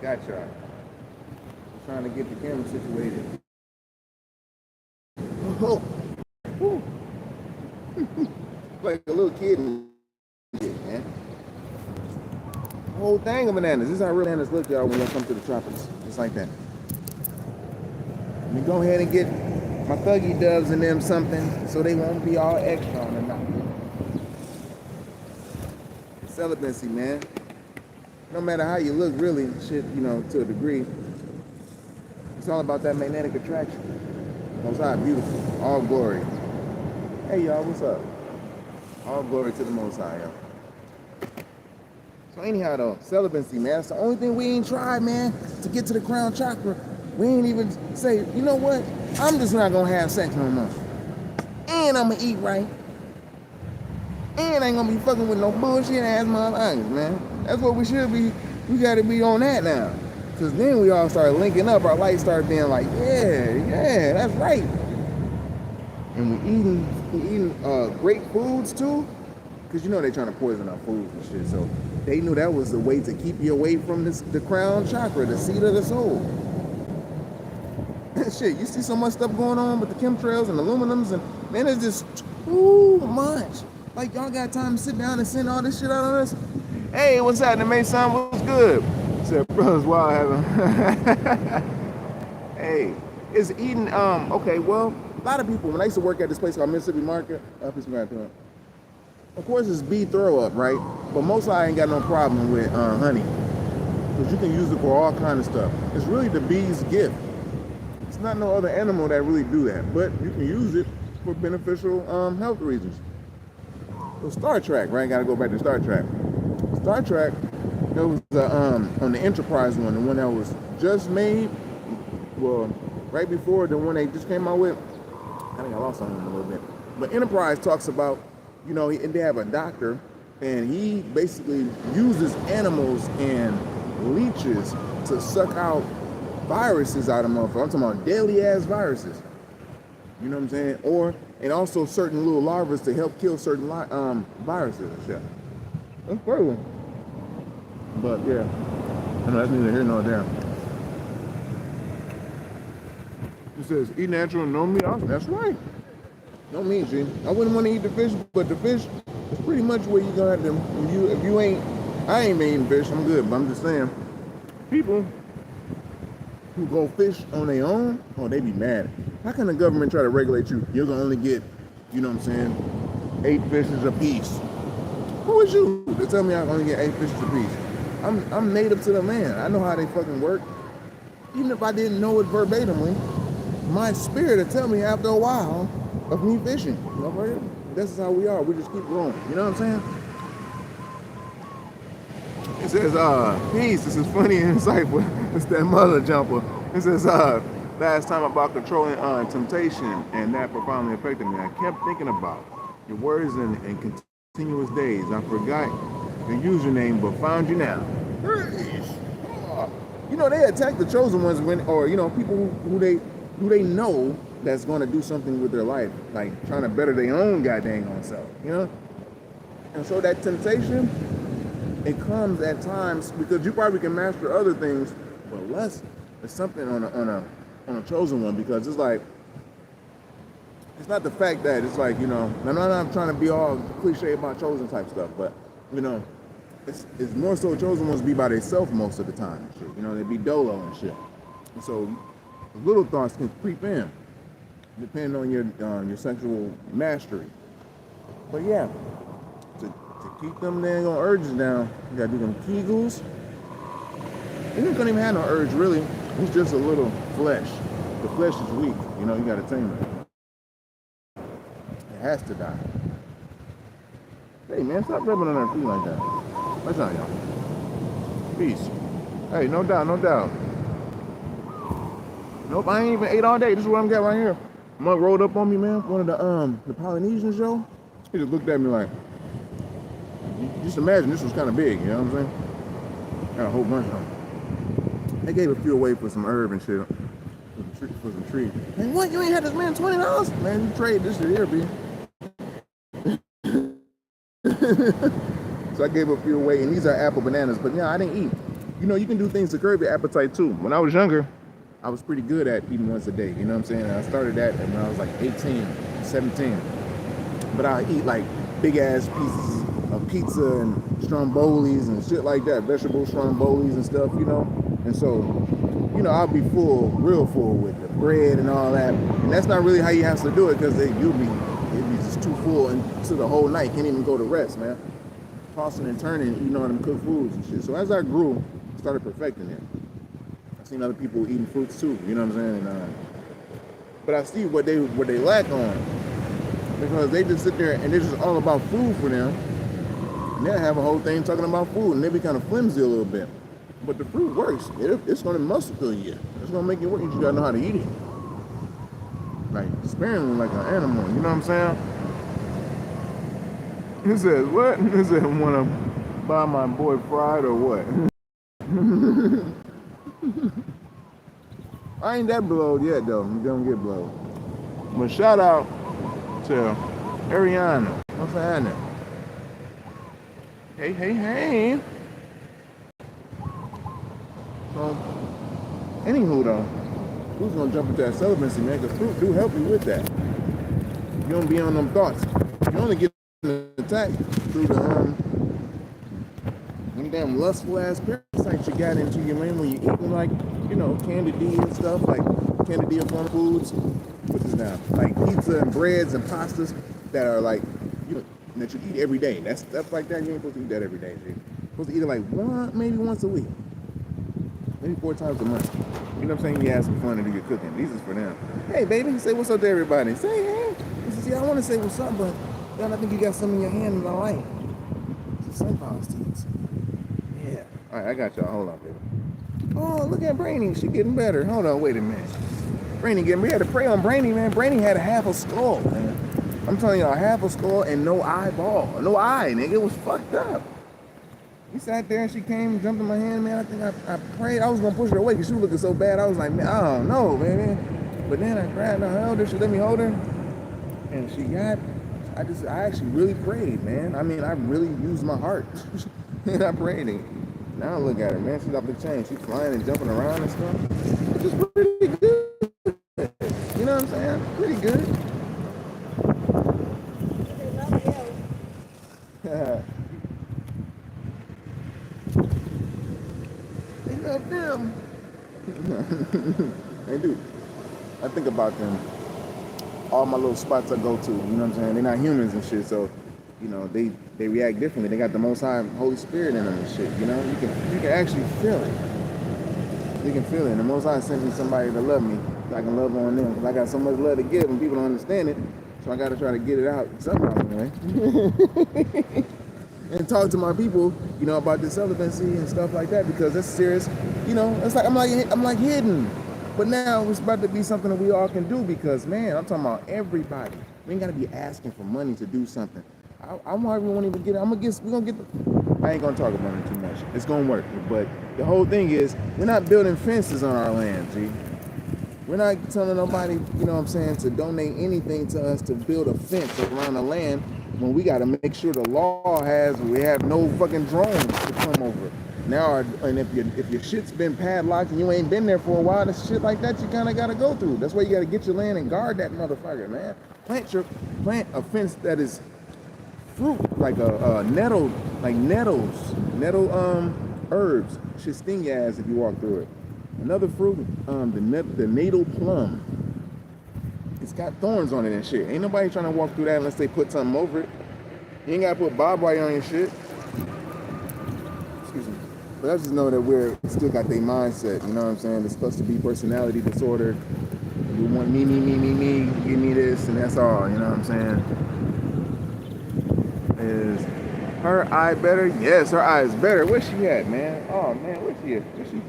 Gotcha. Trying to get the camera situated. Oh, like a little kid, man. Whole thing of bananas. This is how real bananas look, y'all, when y'all come to the tropics. Just like that. Let me go ahead and get my thuggy doves and them something so they won't be all extra on the night. Celibacy, man. No matter how you look, really, shit, you know, to a degree, it's all about that magnetic attraction. Most High, beautiful. All glory. Hey, y'all, what's up? All glory to the Most High, y'all. So anyhow, though, celibacy, man, that's the only thing we ain't tried, man, to get to the crown chakra. We ain't even say, you know what? I'm just not gonna have sex no more. And I'm gonna eat right. And I ain't gonna be fucking with no bullshit ass motherfuckers, man. That's what we should be. We gotta be on that now. Cause then we all start linking up. Our lights start being like, yeah, that's right. And we eating great foods too. Cause you know they're trying to poison our foods and shit. So they knew that was the way to keep you away from the crown chakra, the seat of the soul. Shit, you see so much stuff going on with the chemtrails and aluminums, and man, it's just too much. Like, y'all got time to sit down and send all this shit out on us? Hey, what's happening, Mason? What's good? Said, brothers, wild having. Hey, it's eating. Okay, well, a lot of people, when I used to work at this place called Mississippi Market, of course, it's bee throw up, right? But most I ain't got no problem with honey, because you can use it for all kind of stuff. It's really the bee's gift. It's not no other animal that really do that, but you can use it for beneficial health reasons. So Star Trek, right? Got to go back to Star Trek. Star Trek, there was on the Enterprise one, the one that was just made, well, right before the one they just came out with. I think I lost on him a little bit. But Enterprise talks about, you know, and they have a doctor, and he basically uses animals and leeches to suck out viruses out of motherfuckers. I'm talking about deadly ass viruses. You know what I'm saying? And also certain little larvae to help kill certain viruses and shit. That's crazy. But yeah, I know that's neither here nor there. It says eat natural, no meat. That's right. No meat, G. I wouldn't want to eat the fish, but the fish is pretty much where you gonna have to. If you ain't, I ain't been eating fish. I'm good, but I'm just saying, people who go fish on their own, oh, they be mad. How can the government try to regulate you? You're gonna only get, you know what I'm saying, 8 fishes a piece. Who is you to tell me I can only get 8 fishes a piece? I'm native to the land. I know how they fucking work. Even if I didn't know it verbatimly, my spirit will tell me after a while of me fishing. You know, right? This is how we are. We just keep growing. You know what I'm saying? It says, peace. This is funny and insightful. It's that mother jumper. It says, last time about controlling temptation, and that profoundly affected me. I kept thinking about your words and continuous days. I forgot your username, but found you now. You know, they attack the chosen ones when, or you know, people who they know that's going to do something with their life, like trying to better their own goddamn own self. You know, and so that temptation, it comes at times because you probably can master other things, but less. It's something on a chosen one, because it's like, it's not the fact that it's like, you know, I'm not trying to be all cliche about chosen type stuff, but you know, it's more so chosen ones be by themselves most of the time and shit. You know, they be dolo and shit. And so little thoughts can creep in, depending on your sexual mastery. But yeah, to keep them dang on urges down, you gotta do them Kegels. You don't even have no urge really. It's just a little flesh. The flesh is weak. You know, you gotta tame it. It has to die. Hey man, stop rubbing on our feet like that. What's up, y'all? Peace. Hey, no doubt, no doubt. Nope, I ain't even ate all day. This is what I'm getting right here. Mug rolled up on me, man. One of the Polynesians, yo. He just looked at me like, just imagine this was kind of big, you know what I'm saying? Got a whole bunch of them. They gave a few away for some herb and shit. For some trees. Man, what? You ain't had this man $20? Man, you trade this shit here, B. So I gave a few away, and these are apple bananas. But yeah, I didn't eat. you know, you can do things to curb your appetite too. When I was younger, I was pretty good at eating once a day. You know what I'm saying? I started that when I was like 18, 17. But I eat like big ass pieces of pizza and strombolis and shit like that, vegetable strombolis and stuff, you know. And so, you know, I'll be full, real full with the bread and all that. And that's not really how you have to do it, because it'd be just too full into the whole night. Can't even go to rest, man. Tossing and turning, eating all them cooked foods and shit. So as I grew, I started perfecting it. I've seen other people eating fruits too, you know what I'm saying? And, but I see what they lack on, because they just sit there and it's just all about food for them. And they'll have a whole thing talking about food, and they be kind of flimsy a little bit. But the fruit works. It's going to muscle fill you. It's going to make it work. You got to know how to eat it. Like, sparingly, like an animal. You know what I'm saying? He says, what? He said, want to buy my boy fried or what? I ain't that blowed yet, though. You don't get blowed. But shout out to Ariana. What's happening? Hey, hey, hey. So, anywho though, who's gonna jump into that celibacy, man? Because fruit do help you with that. You don't be on them thoughts. You only get an attack through the them damn lustful ass parasites you got into your man when you eating, like, you know, candida and stuff, like candida form foods. Put this down, like pizza and breads and pastas that are like, you know, that you eat every day. That's stuff like that. You ain't supposed to eat that every day, G. You're supposed to eat it like maybe once a week. Maybe 4 times a month. You know what I'm saying? You have some fun and do your cooking. These is for them. Hey, baby, say what's up to everybody. Say hey. See, I want to say what's up, but God, I think you got some in your hand and I like. Some sunflower seeds. Yeah. All right, I got y'all. Hold on, baby. Oh, look at Brainy. She getting better. Hold on, wait a minute. Brainy getting. We had to pray on Brainy, man. Brainy had a half a skull, man. I'm telling y'all, half a skull and no eyeball, no eye, nigga. It was fucked up. He sat there and she came and jumped in my hand, man. I think I prayed. I was gonna push her away because she was looking so bad. I was like, man, I don't know, man. But then I grabbed her, held her. She let me hold her, and she got. I actually really prayed, man. I mean, I really used my heart, and I prayed. And now look at her, man. She's off the chain. She's flying and jumping around and stuff. It's just pretty good. You know what I'm saying? Pretty good. They love them. They do. I think about them. All my little spots I go to, you know what I'm saying? They're not humans and shit, so, you know, they react differently. They got the Most High Holy Spirit in them and shit, you know? You can actually feel it. You can feel it. And the Most High sent me somebody to love me, so I can love on them. Because I got so much love to give and people don't understand it, so I got to try to get it out somehow, man. And talk to my people, you know, about this celibacy and stuff like that, because that's serious. You know, it's like I'm like hidden. But now it's about to be something that we all can do, because, man, I'm talking about everybody. We ain't got to be asking for money to do something. I won't even get it. We're going to get I ain't going to talk about it too much. It's going to work. But the whole thing is, we're not building fences on our land, G. We're not telling nobody, you know what I'm saying, to donate anything to us to build a fence around the land, when we got to make sure the law we have no fucking drones to come over. Now, and if your shit's been padlocked and you ain't been there for a while, that's shit like that you kind of got to go through. That's why you got to get your land and guard that motherfucker, man. Plant a fence that is fruit, like a nettle, like nettle herbs. Should sting your ass if you walk through it. Another fruit, the natal plum. It's got thorns on it and shit. Ain't nobody trying to walk through that unless they put something over it. You ain't gotta put barbed wire on your shit. Excuse me. But I just know that we're still got their mindset, you know what I'm saying? It's supposed to be personality disorder. You want me, give me this, and that's all, you know what I'm saying? Is her eye better? Yes, her eye is better. Where's she at, man? Oh, man, where's she at? Where's she?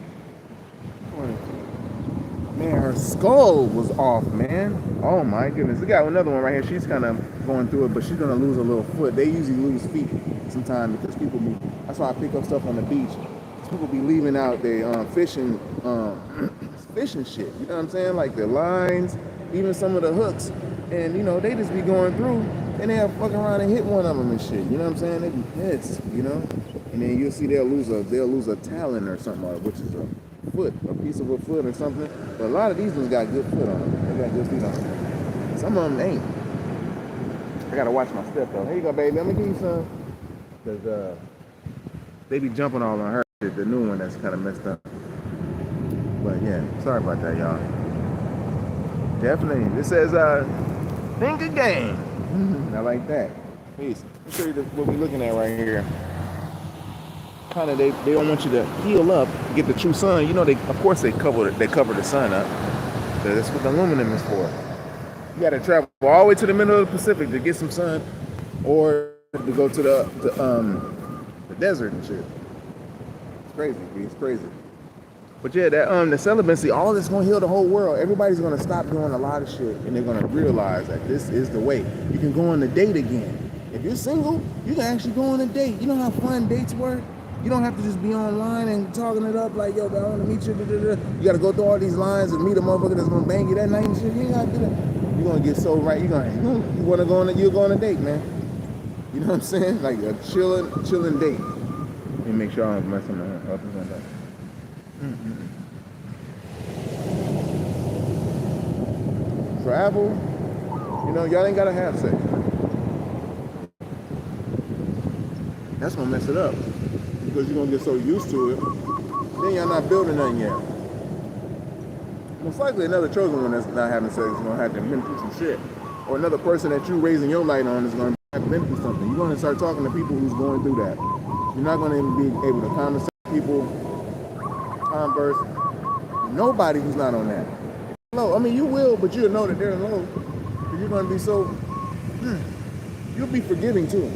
Man, her skull was off, man. Oh my goodness. We got another one right here. She's kind of going through it, but she's going to lose a little foot. They usually lose feet sometimes because people be, that's why I pick up stuff on the beach. People be leaving out their fishing shit. You know what I'm saying? Like the lines, even some of the hooks. And, you know, they just be going through and they'll fuck around and hit one of them and shit. You know what I'm saying? They be pissed, you know? and then you'll see they'll lose a talon or something, which is a piece of a foot or something. But a lot of these ones got good foot on them. They got good feet on them. Some of them ain't. I gotta watch my step though. Here you go, baby. I'm gonna give you some. Cause they be jumping all on her. The new one that's kind of messed up. But yeah, sorry about that, y'all. Definitely. This says think again. I like that. Peace. Let me show you what we're looking at right here. Kind of, they don't want you to heal up, get the true sun. You know, of course they cover the sun up. That's what the aluminum is for. You got to travel all the way to the middle of the Pacific to get some sun, or to go to the desert and shit. It's crazy, it's crazy. But yeah, the celibacy, all of this gonna heal the whole world. Everybody's gonna stop doing a lot of shit, and they're gonna realize that this is the way. You can go on a date again. If you're single, you can actually go on a date. You know how fun dates were? You don't have to just be online and talking it up like, yo, I want to meet you. You got to go through all these lines and meet a motherfucker that's gonna bang you that night and shit. You ain't gotta do that. You're gonna get so right. You wanna go on a date, man. You know what I'm saying? Like a chilling date. Let me make sure I don't mess up. Travel, you know, y'all ain't gotta have sex. That's gonna mess it up because you're gonna get so used to it. Then y'all not building nothing yet. Most likely another chosen one that's not having sex is gonna have to been through some shit, or another person that you raising your light on is gonna have been through something. You're gonna start talking to people who's going through that. You're not gonna even be able to converse with people. Nobody who's not on that. Low. I mean, you will, but you'll know that they're low. Because you're going to be so, you'll be forgiving too.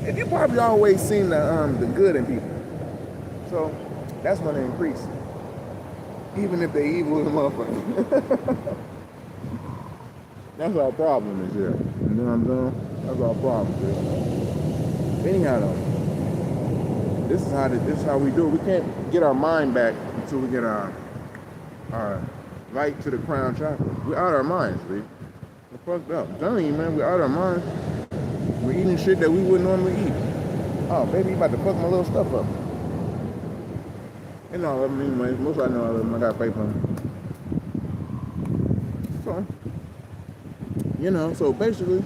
And you probably always seen the good in people. So that's going to increase. Even if they evil as a motherfucker. That's our problem is here. You know what I'm saying? That's our problem is. Anyhow though, this is how we do it. We can't get our mind back until we get our right to the crown chakra. We're out of our minds, dude. We're fucked up. I'm telling you, man, we're out of our minds. We're eating shit that we wouldn't normally eat. Oh, baby, you about to fuck my little stuff up. And all of them, anyway. Most I know all of them. I got faith on them. So, you know, so basically,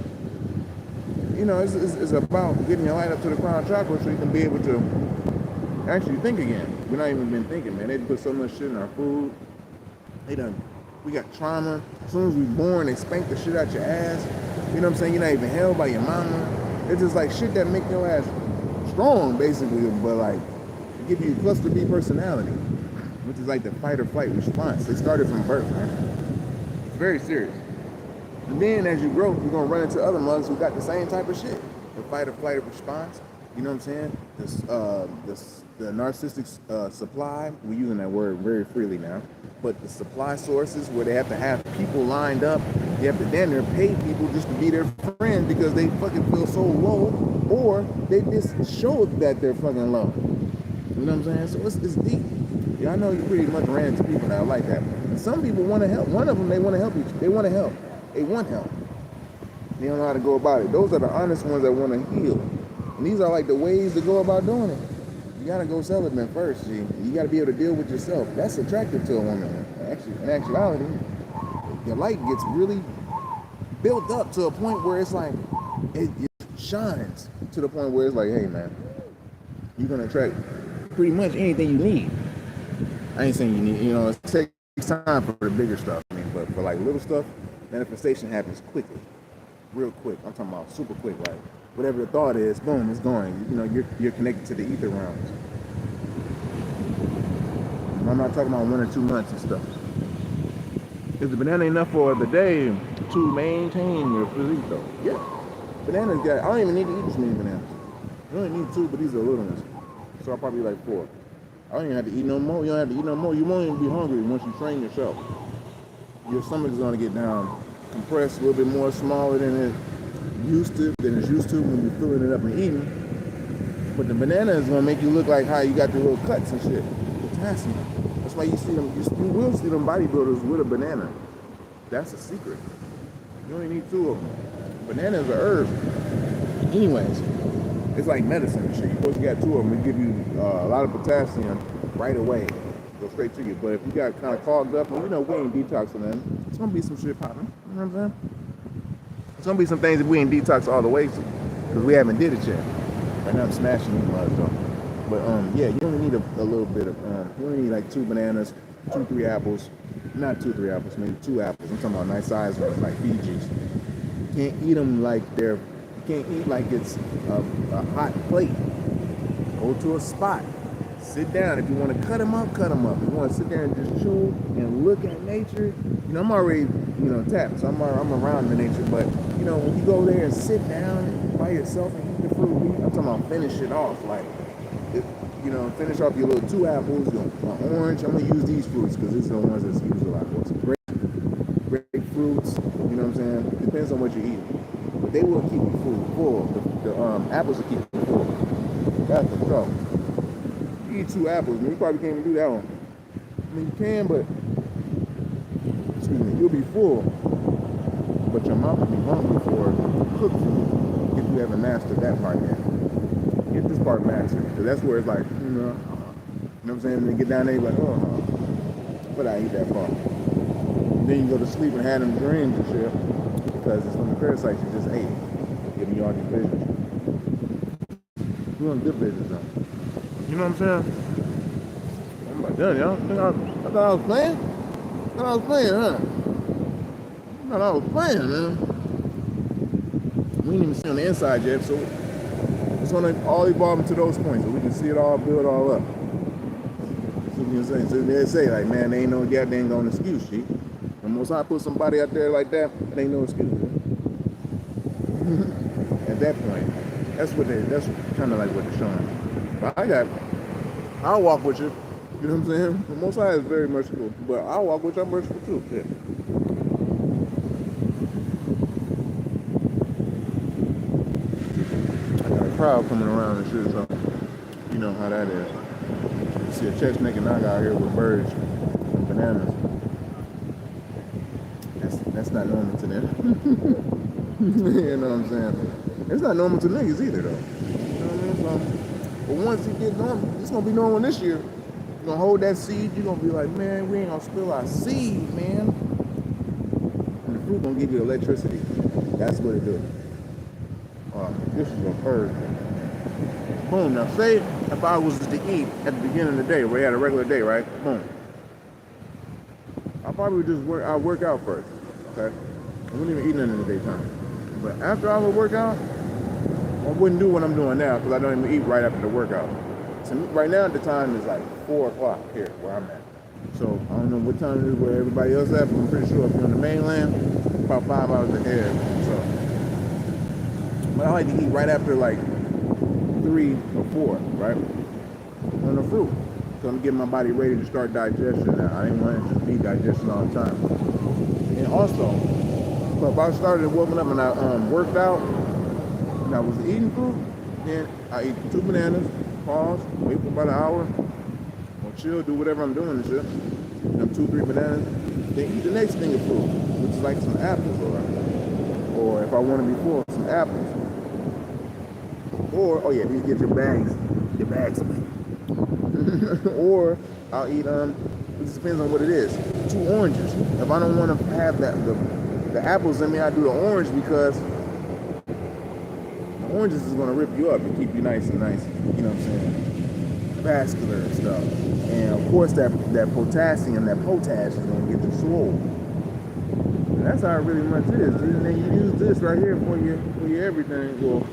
you know, it's about getting your light up to the crown chakra so you can be able to actually think again. We're not even been thinking, man. They put so much shit in our food. We got trauma. As soon as we born, they spank the shit out your ass. You know what I'm saying? You're not even held by your mama. It's just like shit that make your ass strong, basically, but like give you a cluster B personality, which is like the fight or flight response. It started from birth, man. It's very serious. And then as you grow, you're gonna run into other mugs who got the same type of shit. The fight or flight response. You know what I'm saying? The narcissistic supply, we're using that word very freely now, but the supply sources where they have to have people lined up, they have to damn near pay people just to be their friend because they fucking feel so low, or they just show that they're fucking low. You know what I'm saying? So it's deep. Yeah, I know you pretty much ran into people that are like that. And some people want to help. One of them, they want to help you. They want to help. They want help. They don't know how to go about it. Those are the honest ones that want to heal. And these are like the ways to go about doing it. You gotta go celibate first, G. You gotta be able to deal with yourself. That's attractive to a woman. Actually, in actuality, your light gets really built up to a point where it's like, it shines to the point where it's like, hey man, you're gonna attract pretty much anything you need. I ain't saying you need, you know, it takes time for the bigger stuff, I mean, but for like little stuff, manifestation happens quickly, real quick. I'm talking about super quick, like whatever the thought is, boom, it's going. You know, you're connected to the ether realms. I'm not talking about 1 or 2 months and stuff. Is the banana enough for the day to maintain your physique though? Yeah. Bananas got, I don't even need to eat this many bananas. I only need 2, but these are little ones. So I'll probably like 4. I don't even have to eat no more. You don't have to eat no more. You won't even be hungry once you train yourself. Your stomach is gonna get down, compressed a little bit more, smaller than it's used to when you're filling it up and eating. But the banana is gonna make you look like how you got the little cuts and shit. Potassium. That's why you see them. You will see them bodybuilders with a banana. That's a secret. You only need 2 of them. Bananas are herbs. Anyways, it's like medicine and shit. You supposed to get 2 of them. It give you a lot of potassium right away. Go straight to you. But if you got kind of clogged up, and we ain't detoxing them, it's gonna be some shit popping. You know what I'm saying? It's gonna be some things that we ain't detox all the way to, because we haven't did it yet. Right now I'm smashing these mugs though. But yeah, you only need a little bit of you only need like 2 bananas, 2, 3 apples. Not 2, 3 apples, maybe 2 apples. I'm talking about nice size ones like Fiji's. You can't eat them like you can't eat like it's a hot plate. Go to a spot. Sit down. If you want to cut them up, cut them up. If you want to sit there and just chew and look at nature, you know, I'm already, tapped, so I'm around the nature. But, when you go there and sit down by yourself and eat the fruit, I'm talking about finish it off. Like, finish off your little 2 apples, an orange. I'm going to use these fruits because these are the ones that's used a lot. Grapefruits, you know what I'm saying? Depends on what you're eating. But they will keep you full. The apples will keep you full. That's the stuff. You eat 2 apples, man, you probably can't even do that one. I mean, you can, but you'll be full. But your mouth will be hungry for cooked food if you haven't mastered that part yet. Get this part mastered, because that's where it's like, you know what I'm saying? When you get down there, you're like, oh no, but I eat that part. And then you go to sleep and have them dreams and shit, because it's from the parasites you just ate, giving you all these visions. You want good visions though. You know what I'm saying? I'm about done, y'all. I thought I was playing? I thought I was playing, huh? I thought I was playing, man. We ain't even see on the inside yet, so it's gonna all evolve into those points, so we can see it all, build all up. So they say, like, man, they ain't no goddamn gonna excuse, G. And once I put somebody out there like that, it ain't no excuse. At that point, that's kind of like what they're showing. But I'll walk with you. You know what I'm saying? The Most High is very merciful, but I'll walk with you. I'm merciful too. Yeah. I got a crowd coming around and shit, so you know how that is. You see a chest naked NAGA out here with birds and bananas. That's not normal to them. You know what I'm saying? It's not normal to niggas either, though. You know what I mean? So, but once it gets normal, it's gonna be normal this year. You're gonna hold that seed. You're gonna be like, man, we ain't gonna spill our seed, man. And the fruit gonna give you electricity. That's what it do. This is a bird. Boom. Now, say if I was to eat at the beginning of the day, we had a regular day, right? Boom. I probably would just work out first. Okay. I wouldn't even eat nothing in the daytime. But after I would work out, I wouldn't do what I'm doing now because I don't even eat right after the workout. So right now the time is like 4 o'clock here where I'm at. So I don't know what time it is where everybody else at, but I'm pretty sure if you're on the mainland, about 5 hours ahead. So, but I like to eat right after like 3 or 4, right? On the fruit. So I'm getting my body ready to start digestion now. I didn't want to just be digestion all the time. And also, so if I started warming up and I worked out, and I was eating food, then I eat 2 bananas, pause, wait for about an hour, or chill, do whatever I'm doing and shit. Them 2, 3 bananas, then eat the next thing of food, which is like some apples, or if I want to be full, some apples. Or, oh yeah, you get your bags. Or I'll eat, it just depends on what it is, 2 oranges. If I don't want to have the apples in me, I do the orange because the oranges is going to rip you up and keep you nice, you know what I'm saying, vascular and stuff. And of course that potassium, that potash is going to get you swole. And that's how it really much is. And then you use this right here for your everything. Well,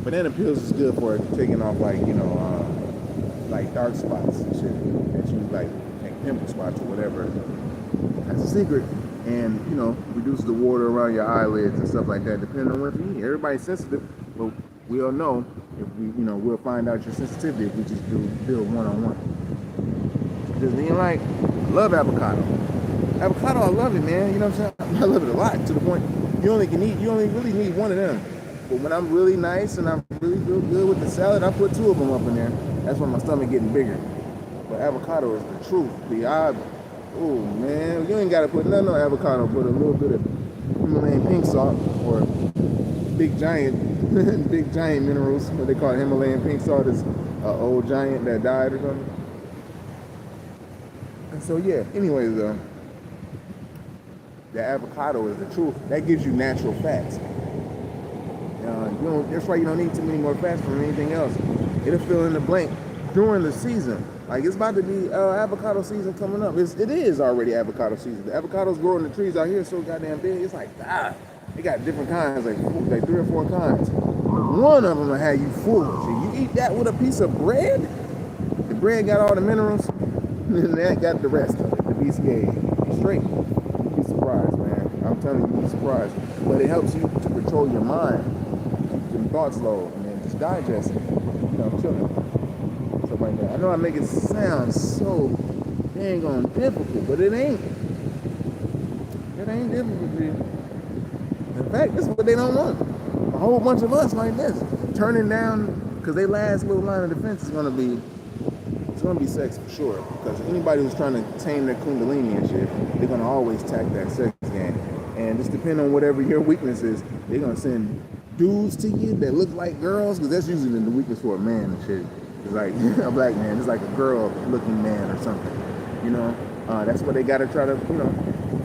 banana peels is good for taking off like dark spots and shit that you like pimple spots or whatever. That's a secret. And reduces the water around your eyelids and stuff like that, depending on what you eat. Everybody's sensitive, but we all know if we'll find out your sensitivity if we just build one-on-one. Just being like, I love avocado. Avocado, I love it, man. You know what I'm saying? I love it a lot, to the point you only really need 1 of them. But when I'm really nice and I really feel good with the salad, I put 2 of them up in there. That's when my stomach getting bigger. But avocado is the truth. Oh man, you ain't gotta put nothing on avocado, but a little bit of Himalayan pink salt or big giant, big giant minerals. What they call it, Himalayan pink salt is old giant that died or something. And so yeah. Anyways, the avocado is the truth. That gives you natural fats. That's why you don't need too many more fats from anything else. It'll fill in the blank during the season. Like it's about to be avocado season coming up. It is already avocado season. The avocados grow in the trees out here so goddamn big. It's like they got different kinds, like 3 or 4 kinds. One of them will have you full. So you eat that with a piece of bread. The bread got all the minerals, and that got the rest of it. The BCA straight. You'd be surprised, man. I'm telling you, you'd be surprised. But it helps you to control your mind, keep your thoughts low, and then just digest it. Chilling. Like that. I know I make it sound so dang on difficult, but it ain't. It ain't difficult, dude. In fact, this is what they don't want. A whole bunch of us like this. Turning down, because their last little line of defense is gonna be sex for sure. Because anybody who's trying to tame their kundalini and shit, they're gonna always tack that sex game. And just depending on whatever your weakness is, they're gonna send dudes to you that look like girls, because that's usually the weakness for a man and shit. It's like a black man, it's like a girl looking man or something, that's what they gotta try to,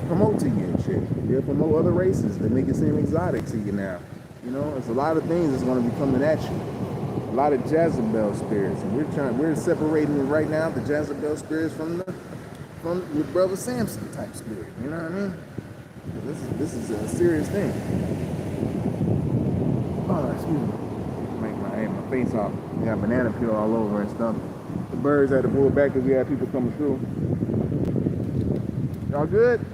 promote to you and shit. They'll promote other races, they make it seem exotic to you now. It's a lot of things that's gonna be coming at you. A lot of Jezebel spirits. And we're separating right now the Jezebel spirits from your brother Samson type spirit, you know what I mean? This is a serious thing. Oh, excuse me. My face off. We got banana peel all over and stuff. The birds had to pull back because we had people coming through. Y'all good?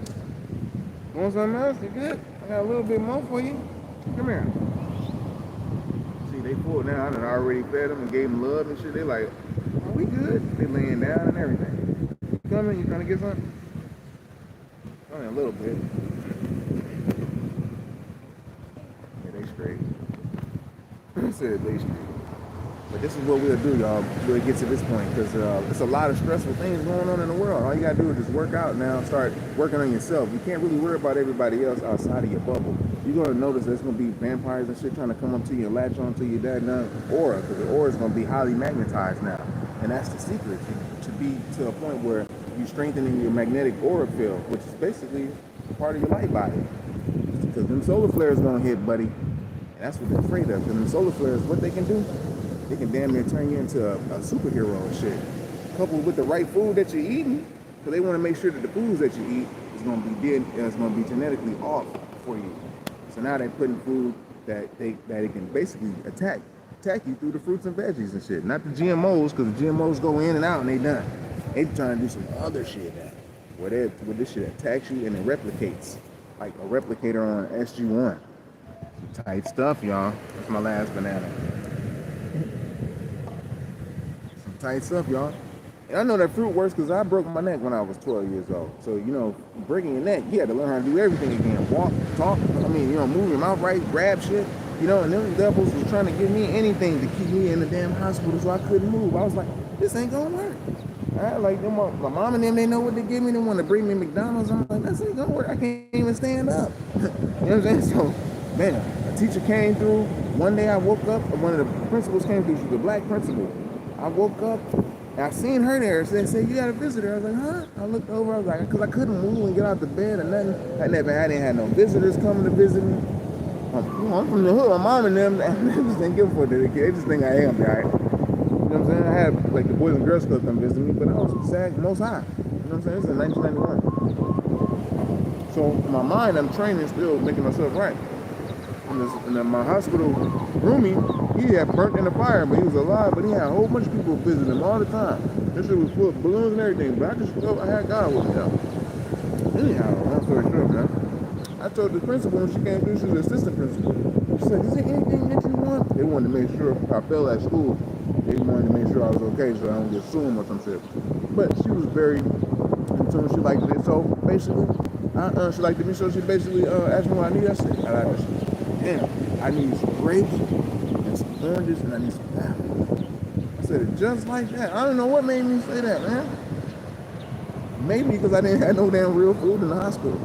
Want something else? You good? I got a little bit more for you. Come here. See, they pulled now. I done already fed them and gave them love and shit. They like, are we good? They laying down and everything. You coming? You trying to get something? Only a little bit. Yeah, they straight. I said they straight. But this is what we'll do, y'all, till it gets to this point, because it's a lot of stressful things going on in the world. All you gotta do is just work out now, start working on yourself. You can't really worry about everybody else outside of your bubble. You're gonna notice there's gonna be vampires and shit trying to come up to you and latch on to your dad's aura, because the aura is gonna be highly magnetized now. And that's the secret, to be to a point where you're strengthening your magnetic aura field, which is basically part of your light body. Because them solar flares gonna hit, buddy. And that's what they're afraid of. And them solar flares, what they can do, they can damn near turn you into a superhero and shit. Coupled with the right food that you're eating, because they want to make sure that the foods that you eat is going to be genetically off for you. So now they're putting food that it can basically attack you through the fruits and veggies and shit. Not the GMOs, because the GMOs go in and out and they done. They trying to do some other shit now, where this shit attacks you and it replicates, like a replicator on SG1. Some tight stuff, y'all. That's my last banana. Tight stuff, y'all. And I know that fruit works because I broke my neck when I was 12 years old. So, breaking your neck, you had to learn how to do everything again. Walk, talk, move your mouth right, grab shit, and them devils was trying to give me anything to keep me in the damn hospital so I couldn't move. I was like, this ain't gonna work. Like my mom and them, they know what they give me. They want to bring me McDonald's. I'm like, this ain't gonna work. I can't even stand up. You know what I'm saying? So, man, a teacher came through. One day I woke up, and one of the principals came through. She was a black principal. I woke up, and I seen her there. They said, you got a visitor. I was like, huh? I looked over. I was like, because I couldn't move and get out the bed or nothing. I didn't have no visitors coming to visit me. I'm from the hood. My mom and them, they just didn't give a fuck. They just think I am, right? You know what I'm saying? I had, like, the Boys and Girls Club come visit me, but I was SAG Most High. You know what I'm saying? This is in 1991. So, in my mind, I'm training still, making myself right. And my hospital roomie, he had burnt in the fire, but he was alive, but he had a whole bunch of people visiting him all the time. This shit was full of balloons and everything, but I had God with me out. Anyhow, long story short, man, I told the principal when she came through, she was the assistant principal. She said, is there anything that you want? They wanted to make sure if I fell at school, they wanted to make sure I was okay so I don't get sued or some shit. But she was very in tune, she liked it. So basically, she liked me, so she basically asked me what I need. I said, I need some grapes and some oranges and I need some apples. I said it just like that. I don't know what made me say that, man. Maybe because I didn't have no damn real food in the hospital.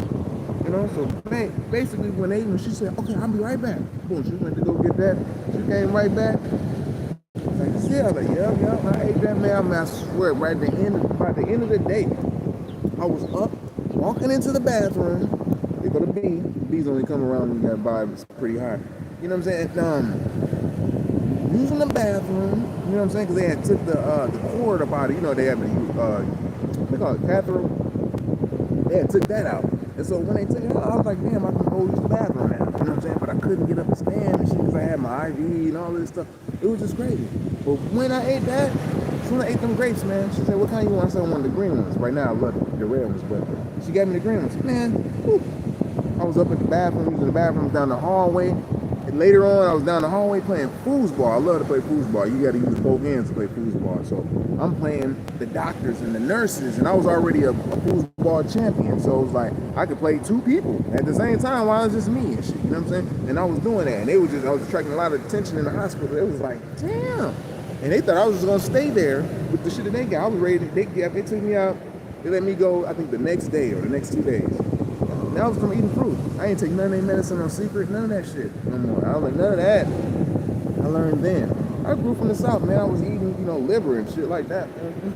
You know what So basically when she said, okay, I'll be right back. Boom, she went to go get that. She came right back. Like, see, I was like, yep, I ate that, man. I swear, by the end of the day, I was up, walking into the bathroom. They go to B. B's only come around when that vibe is pretty high. You know what I'm saying? Using the bathroom, you know what I'm saying? Because they had took the cord up out of, they had they call it catheter. They had took that out. And so when they took it out, I was like, damn, I can go use the bathroom now. You know what I'm saying? But I couldn't get up and stand and shit because I had my IV and all this stuff. It was just crazy. But when I ate that, as soon as I ate them grapes, man, she said, what kind you want? I said, I want the green ones. Right now, I love the red ones, but she gave me the green ones. Man, whew. I was up at the bathroom, using the bathroom down the hallway. And later on, I was down the hallway playing foosball. I love to play foosball. You got to use both hands to play foosball. So I'm playing the doctors and the nurses, and I was already a foosball champion. So it was like I could play two people at the same time while it was just me and shit. You know what I'm saying? And I was doing that, and I was attracting a lot of attention in the hospital. It was like, damn. And they thought I was just gonna stay there with the shit that they got. I was ready. They took me out. They let me go. I think the next day or the next 2 days. That was from eating fruit. I ain't take none of their medicine on secret, none of that shit no more. I was like, none of that. I learned then. I grew from the South, man. I was eating, liver and shit like that, man.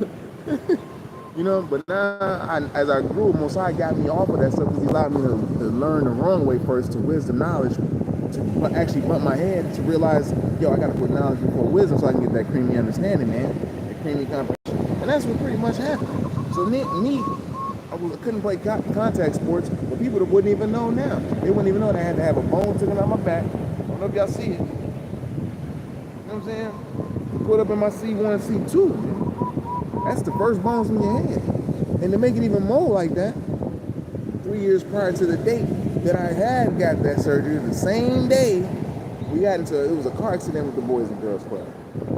But now, as I grew, Mosai got me off of that stuff because he allowed me to learn the wrong way first to wisdom knowledge, to actually bump my head, to realize, yo, I got to put knowledge before wisdom so I can get that creamy understanding, man. That creamy comprehension. And that's what pretty much happened. So me, I couldn't play contact sports, but people that wouldn't even know now. They wouldn't even know that I had to have a bone taken out my back. I don't know if y'all see it. You know what I'm saying? Put up in my C1, C2. Man. That's the first bones in your head. And to make it even more like that, 3 years prior to the date that I had got that surgery, the same day, it was a car accident with the Boys and Girls Club.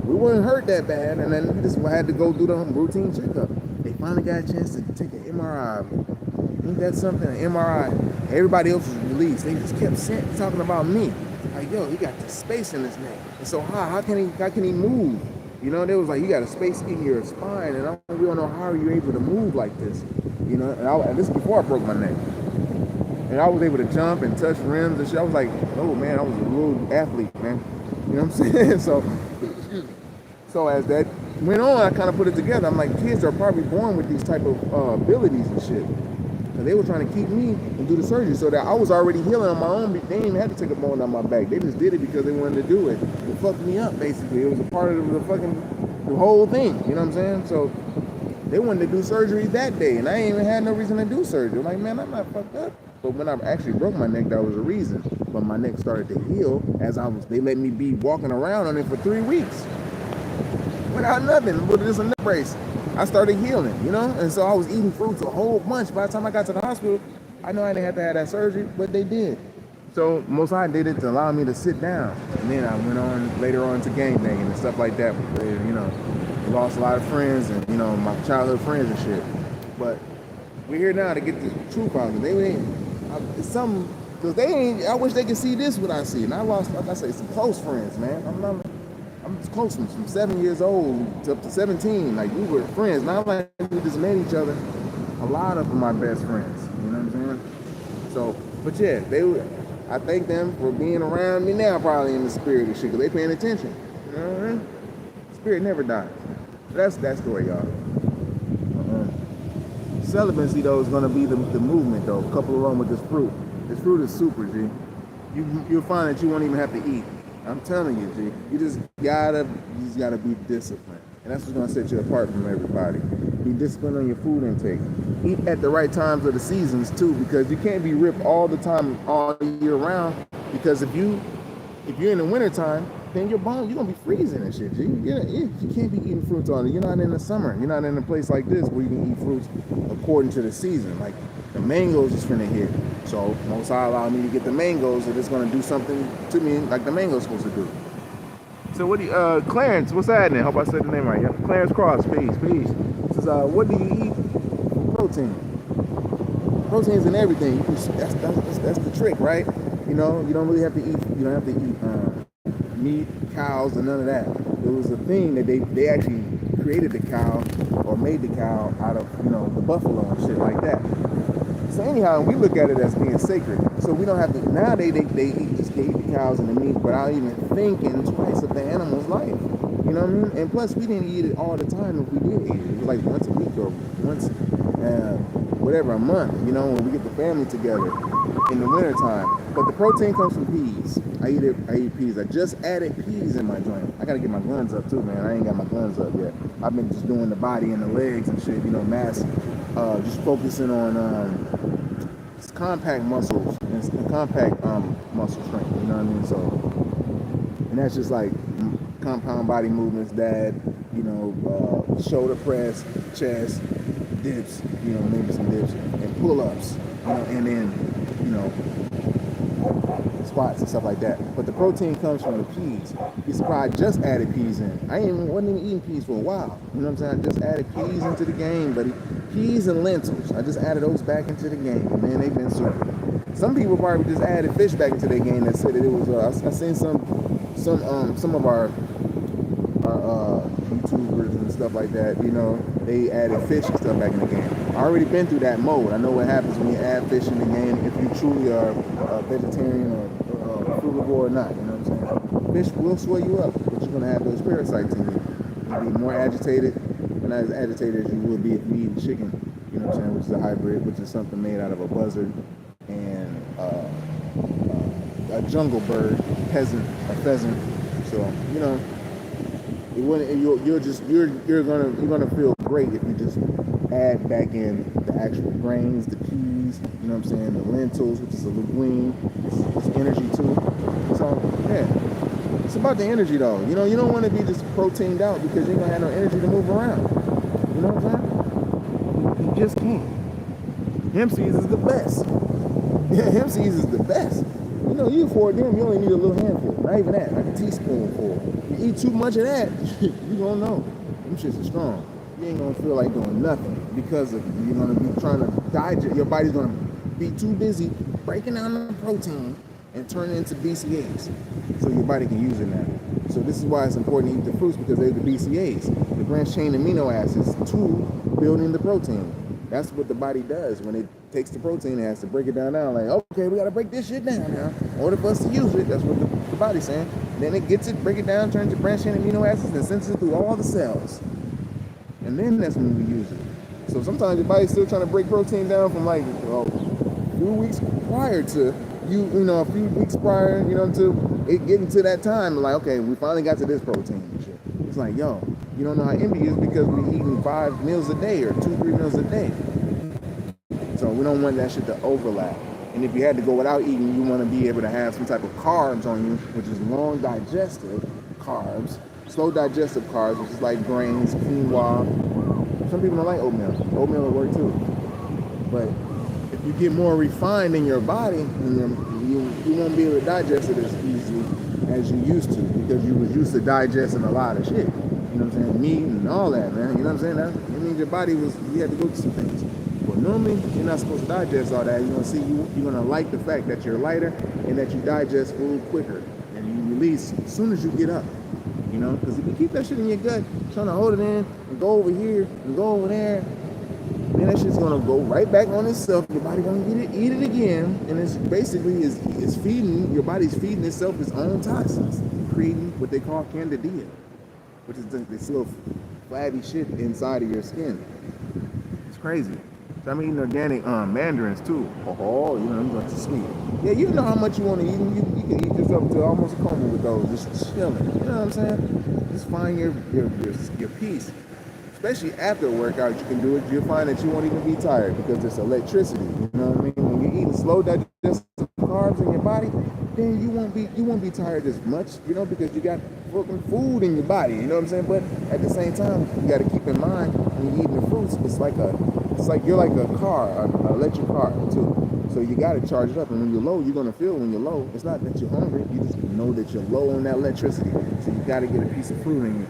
We weren't hurt that bad, and then we just had to go do the routine checkup. They finally got a chance to take an MRI. Ain't that something? An MRI. Everybody else was released. They just kept talking about me. Like, yo, he got the space in his neck. And so how can he move? They was like, you got a space in your spine, and we don't know how you're able to move like this. And this is before I broke my neck. And I was able to jump and touch rims and shit. I was like, oh man, I was a real athlete, man. You know what I'm saying? So as that went on, I kind of put it together. I'm like, kids are probably born with these type of abilities and shit. And they were trying to keep me and do the surgery so that I was already healing on my own. They didn't even have to take a bone down my back. They just did it because they wanted to do it. It fucked me up, basically. It was a part of the whole thing. You know what I'm saying? So they wanted to do surgery that day, and I ain't even had no reason to do surgery. I'm like, man, I'm not fucked up. But when I actually broke my neck, that was a reason. But my neck started to heal they let me be walking around on it for 3 weeks. Without nothing, with just a neck brace. I started healing, and so I was eating fruits a whole bunch. By the time I got to the hospital, I know I didn't have to have that surgery, but they did. So Mosai did it to allow me to sit down. And then I went on later on to gangbanging and stuff like that. Lost a lot of friends and, my childhood friends and shit. But we're here now to get the truth out of it. I wish they could see this, what I see. And I lost, like I say, some close friends, man. I'm close ones from 7 years old to up to 17. Like, we were friends. Not like we just met each other. A lot of them are my best friends. You know what I'm saying? So, but yeah, I thank them for being around me now, probably in the spirit of shit, because they paying attention. You know what I mean? Spirit never dies. That's that story, y'all. Celibacy, though, is going to be the movement, though, coupled along with this fruit. This fruit is super, G. You'll find that you won't even have to eat. I'm telling you, G. You just gotta be disciplined. And that's what's gonna set you apart from everybody. Be disciplined on your food intake. Eat at the right times of the seasons too, because you can't be ripped all the time, all year round. Because if you're in the wintertime, then you're gonna be freezing and shit, G. You can't be eating fruits all day. You're not in the summer. You're not in a place like this where you can eat fruits according to the season. Like the mangoes is finna hit. So Mosai allowed me to get the mangoes, and it's gonna do something to me like the mango's supposed to do. So what do you, Clarence, what's happening? Hope I said the name right. Yep. Clarence Cross, peace. Says, what do you eat? Protein. Protein's in everything. That's the trick, right? You don't really have to eat. You don't have to eat meat, cows, or none of that. It was a thing that they actually created the cow or made the cow out of the buffalo and shit like that. So anyhow, we look at it as being sacred. So we don't have to, now they eat the cows and the meat without even thinking twice of the animal's life. You know what I mean? And plus, we didn't eat it all the time if we did eat it. It was like once a week or once, whatever, a month, you know, when we get the family together in the winter time. But the protein comes from peas. I eat peas. I just added peas in my joint. I gotta get my guns up too, man. I ain't got my guns up yet. I've been just doing the body and the legs and shit, you know, mass, just focusing on compact muscles and compact muscle strength, you know what I mean? So, and that's just like compound body movements that, you know, shoulder press, chest, dips, you know, maybe some dips, and pull-ups, you know, and then, you know, squats and stuff like that. But the protein comes from the peas. You surprised, I just added peas in. Wasn't even eating peas for a while. You know what I'm saying? I just added peas into the game, buddy. Peas and lentils. I just added those back into the game. And man, they've been super. Some people probably just added fish back into their game that said that it was, I seen some of our YouTubers and stuff like that, you know, they added fish and stuff back in the game. I already been through that mode. I know what happens when you add fish in the game, if you truly are a vegetarian or frugivore or not, you know what I'm saying? Fish will swell you up, but you're going to have those parasites in you. You'll be more agitated, but not as agitated as you would be if you eat chicken, you know what I'm saying, which is a hybrid, which is something made out of a buzzard and a jungle bird, a pheasant. So, you know, it wouldn't, you're gonna feel great if you just add back in the actual grains, the peas, you know what I'm saying, the lentils, which is a linguine, it's energy too. So yeah, it's about the energy though. You know, you don't want to be just proteined out because you ain't gonna have no energy to move around. You know what I'm saying? You just can't. Hemp seeds is the best. Yeah, hemp seeds is the best. You know, you afford them, you only need a little handful. Not even that, like a teaspoonful. You eat too much of that, you gonna know. Them shits are strong. You ain't gonna feel like doing nothing because of it. You're gonna be trying to digest. Your body's gonna be too busy breaking down the protein and turning it into BCAAs, so your body can use it now. So this is why it's important to eat the fruits, because they're the BCAAs, the branched chain amino acids to building the protein. That's what the body does when it takes the protein. It has to break it down. Like, okay, we gotta break this shit down now in order for us to use it. That's what the body's saying. Then it gets it, break it down, turns to branched chain amino acids, and sends it through all the cells. And then that's when we use it. So sometimes your body's still trying to break protein down from like a few weeks prior to a few weeks prior, to it getting to that time. Like, okay, we finally got to this protein and shit. It's like, yo, you don't know how empty it is because we're eating 5 meals a day or 2-3 meals a day. So we don't want that shit to overlap. And if you had to go without eating, you want to be able to have some type of carbs on you, which is long digestive carbs, slow digestive carbs, which is like grains, quinoa. Some people don't like oatmeal. Oatmeal will work too. But if you get more refined in your body, you won't be able to digest it as easily as you used to, because you was used to digesting a lot of shit. You know what I'm saying? Meat and all that, man. You know what I'm saying? It means your body you had to go through some things. But normally, you're not supposed to digest all that. You're going to like the fact that you're lighter and that you digest food quicker and you release as soon as you get up. You know, because if you keep that shit in your gut, trying to hold it in and go over here and go over there, then that shit's gonna go right back on itself. Your body gonna eat it again, and it's basically is feeding your body's feeding itself its own toxins, creating what they call candida, which is this little flabby shit inside of your skin. It's crazy. So I'm eating organic mandarins too. Oh, you're going to sweet. Yeah, you know how much you want to eat them. You can eat yourself to almost a coma with those, just chilling. You know what I'm saying? Just find your peace. Especially after a workout, you can do it. You'll find that you won't even be tired because it's electricity. You know what I mean? When you're eating slow digestive carbs in your body, then you won't be tired as much, because you got fucking food in your body. You know what I'm saying? But at the same time, you got to keep in mind when you're eating the fruits, it's like you're like a car, an electric car too. So you got to charge it up, and when you're low, you're gonna feel when you're low. It's not that you're hungry; you just know that you're low on that electricity. So you got to get a piece of fruit in you.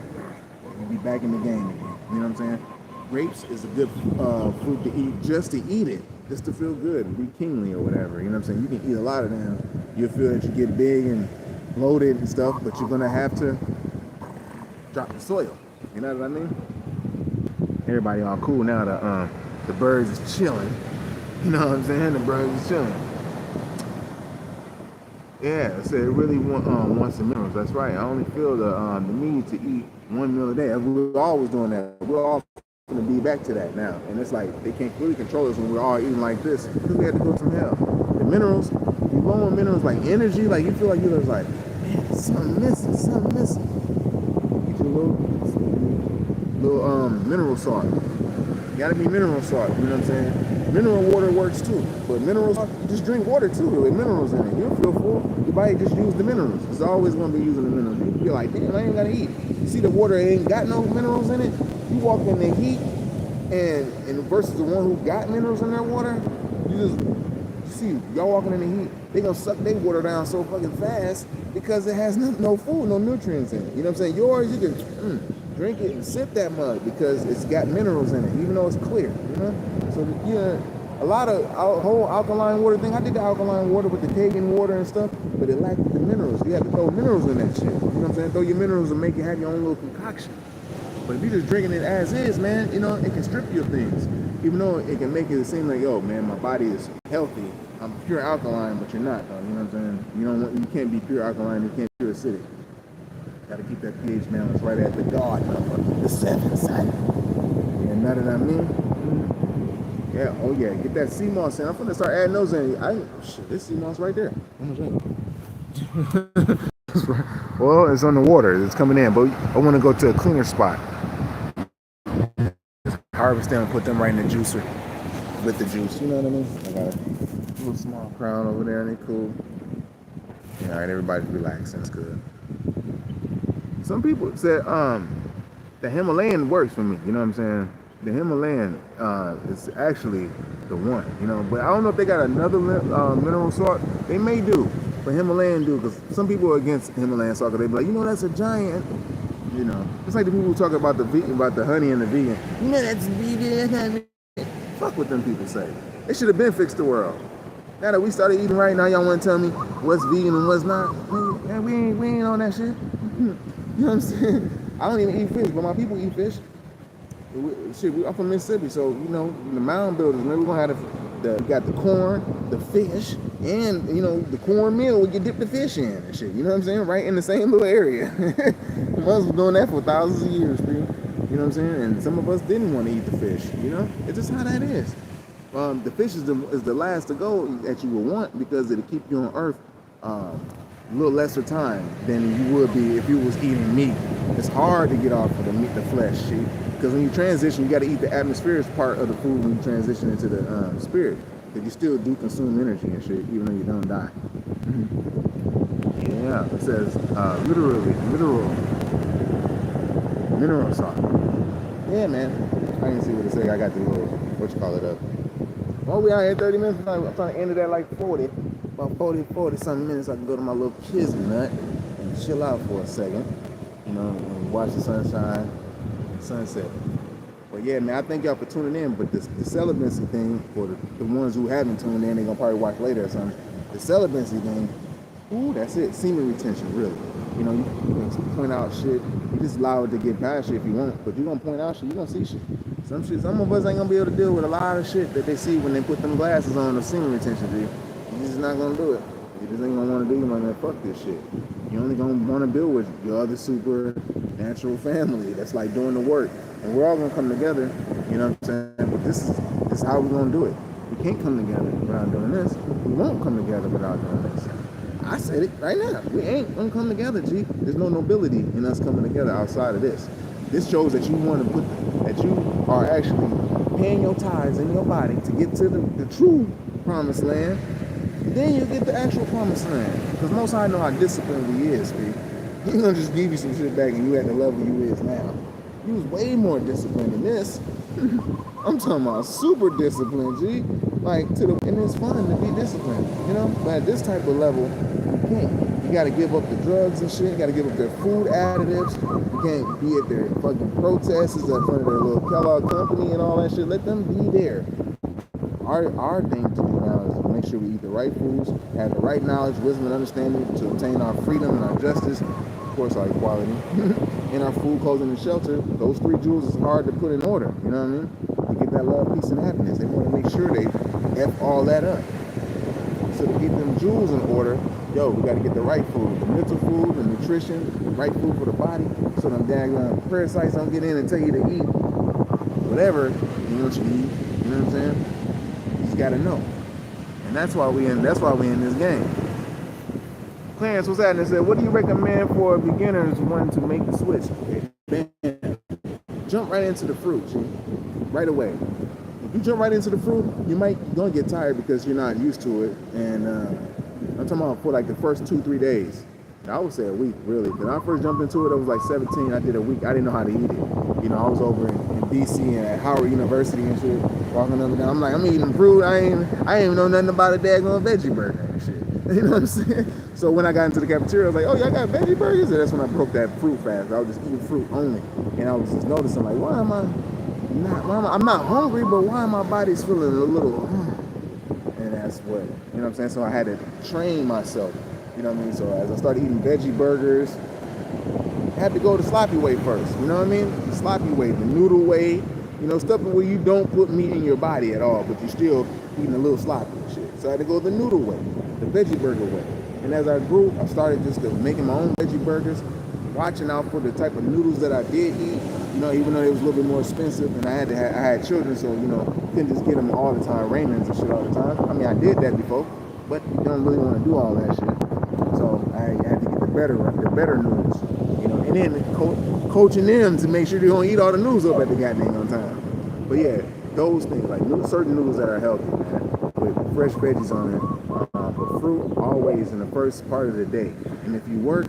You'll be back in the game again. You know what I'm saying? Grapes is a good fruit to eat, just to eat it, just to feel good, and be kingly or whatever. You know what I'm saying? You can eat a lot of them. You'll feel that you get big and bloated and stuff, but you're gonna have to drop the soil. You know what I mean? Everybody all cool now. The birds is chilling. You know what I'm saying? The bro is chilling. Yeah, so it really wants the minerals. That's right. I only feel the need to eat 1 meal a day. We're always doing that. We're all going to be back to that now. And it's like they can't really control us when we're all eating like this because we had to go through hell. The minerals, you low on minerals like energy, like you feel like you're just like, man, something missing, something missing. Get your little mineral salt. Gotta be mineral salt, you know what I'm saying? Mineral water works too, but mineral salt, you just drink water too with minerals in it. You'll feel full. Your body just use the minerals. It's always gonna be using the minerals. You feel like, damn, I ain't gotta eat. You see the water ain't got no minerals in it. You walk in the heat, and versus the one who got minerals in their water, you see y'all walking in the heat, they gonna suck their water down so fucking fast because it has no food, no nutrients in it. You know what I'm saying? Yours, you can drink it and sip that mug because it's got minerals in it, even though it's clear, you know? So, yeah, a lot of whole alkaline water thing, I did the alkaline water with the Kagan water and stuff, but it lacked the minerals. You have to throw minerals in that shit. You know what I'm saying? Throw your minerals and make it have your own little concoction. But if you're just drinking it as is, man, you know, it can strip you of things. Even though it can make it seem like, yo, man, my body is healthy. I'm pure alkaline, but you're not, though. You know what I'm saying? You can't be pure alkaline, you can't be pure acidic. Gotta keep that pH balance right at the God number, the 7 side. You know what I mean? Yeah, oh yeah, get that sea moss in. I'm gonna start adding those in. Shit, this sea moss right there. Well, it's on the water. It's coming in, but I want to go to a cleaner spot. Harvest them and put them right in the juicer with the juice. You know what I mean? I got a little small crown over there, and they cool. Yeah, all right, everybody's relaxing. It's good. Some people said the Himalayan works for me. You know what I'm saying? The Himalayan is actually the one. You know, but I don't know if they got another mineral salt. They may do. But Himalayan do, because some people are against Himalayan salt. They be like, you know, that's a giant. You know, it's like the people who talk about the honey and the vegan. You know, that's vegan. Fuck what them people say. They should have been fixed the world. Now that we started eating right, now y'all want to tell me what's vegan and what's not? Man, we ain't on that shit. You know what I'm saying? I don't even eat fish, but my people eat fish. I'm from Mississippi, so you know the mound builders. Maybe we're gonna have we got the corn, the fish, and you know the cornmeal. We can dip the fish in and shit. You know what I'm saying? Right in the same little area. The ones was doing that for thousands of years, dude. You know what I'm saying? And some of us didn't want to eat the fish. You know, it's just how that is. The fish is the last to go that you will want because it'll keep you on Earth a little lesser time than you would be if you was eating meat. It's hard to get off of the meat, the flesh, shit. Because when you transition, you got to eat the atmospheric part of the food when you transition into the spirit. Because you still do consume energy and shit, even though you don't die. Yeah, it says mineral salt. Yeah, man. I can see what it say. I got the little up. Well, we out here 30 minutes. I'm trying to end it at like 40. About 40 something minutes. I can go to my little kids nut and chill out for a second. You know, and watch the sunshine, sunset. But yeah, man, I thank y'all for tuning in. But the celibacy thing, for the ones who haven't tuned in, they're gonna probably watch later or something. The celibacy thing, ooh, that's it. Semen retention, really. You know, you can point out shit. You just allow it to get past shit if you want, but you're gonna point out shit, you're gonna see shit. Some of us ain't gonna be able to deal with a lot of shit that they see when they put them glasses on of semen retention, dude. You're just not gonna do it. You just ain't gonna wanna do it. You're like, man, fuck this shit. You're only gonna wanna build with your other supernatural family that's like doing the work. And we're all gonna come together, you know what I'm saying? But this is how we're gonna do it. We can't come together without doing this. We won't come together without doing this. I said it right now. We ain't gonna come together, G. There's no nobility in us coming together outside of this. This shows that you want to that you are actually paying your tithes in your body to get to the true promised land. Then you get the actual promised land. Because Most High know how disciplined we is, G. He ain't gonna just give you some shit back and you at the level you is now. He was way more disciplined than this. I'm talking about super disciplined, G. Like, and it's fun to be disciplined, you know? But at this type of level, you can't. You gotta give up the drugs and shit. You gotta give up their food additives. You can't be at their fucking protests in front of their little Kellogg company and all that shit. Let them be there. Our thing to do now is to make sure we eat the right foods, have the right knowledge, wisdom, and understanding to obtain our freedom and our justice, of course, our equality, and our food, clothing, and shelter. Those 3 jewels is hard to put in order, you know what I mean? To get that love, peace, and happiness. They want to make sure they F all that up. So to get them jewels in order, yo, we got to get the right food, the mental food, the nutrition, the right food for the body, so them daggone parasites don't get in and tell you to eat whatever you know what you eat. You know what I'm saying? You just got to know. And that's why we in this game. Clarence was at and said, what do you recommend for beginners wanting to make the switch? Bam. Jump right into the fruit, G. Right away. If you jump right into the fruit, you're gonna get tired because you're not used to it. And I'm talking about for like the first 2-3 days. I would say a week, really. When I first jumped into it, I was like 17. I did a week. I didn't know how to eat it. You know, I was over in DC and at Howard University and shit, walking up and down. I'm like, I'm eating fruit. I ain't even know nothing about a daggone veggie burger and shit. You know what I'm saying? So when I got into the cafeteria, I was like, oh, y'all got veggie burgers? And that's when I broke that fruit fast. I was just eating fruit only. And I was just noticing, like, I'm not hungry, but why my body's feeling a little, and that's what, you know what I'm saying? So I had to train myself, you know what I mean? So as I started eating veggie burgers, I had to go the sloppy way first, you know what I mean? The sloppy way, the noodle way, you know, stuff where you don't put meat in your body at all, but you're still eating a little sloppy and shit. So I had to go the noodle way, the veggie burger way. And as I grew, I started just making my own veggie burgers, watching out for the type of noodles that I did eat, you know, even though they was a little bit more expensive, and I had children, so, you know, couldn't just get them all the time, Raymond's and shit all the time. I mean, I did that before, but you don't really want to do all that shit. So I had to get the better noodles, you know, and then coaching them to make sure they don't eat all the noodles up at the goddamn on time. But yeah, those things, like certain noodles that are healthy, man, with fresh veggies on it, but fruit always in the first part of the day. And if you work,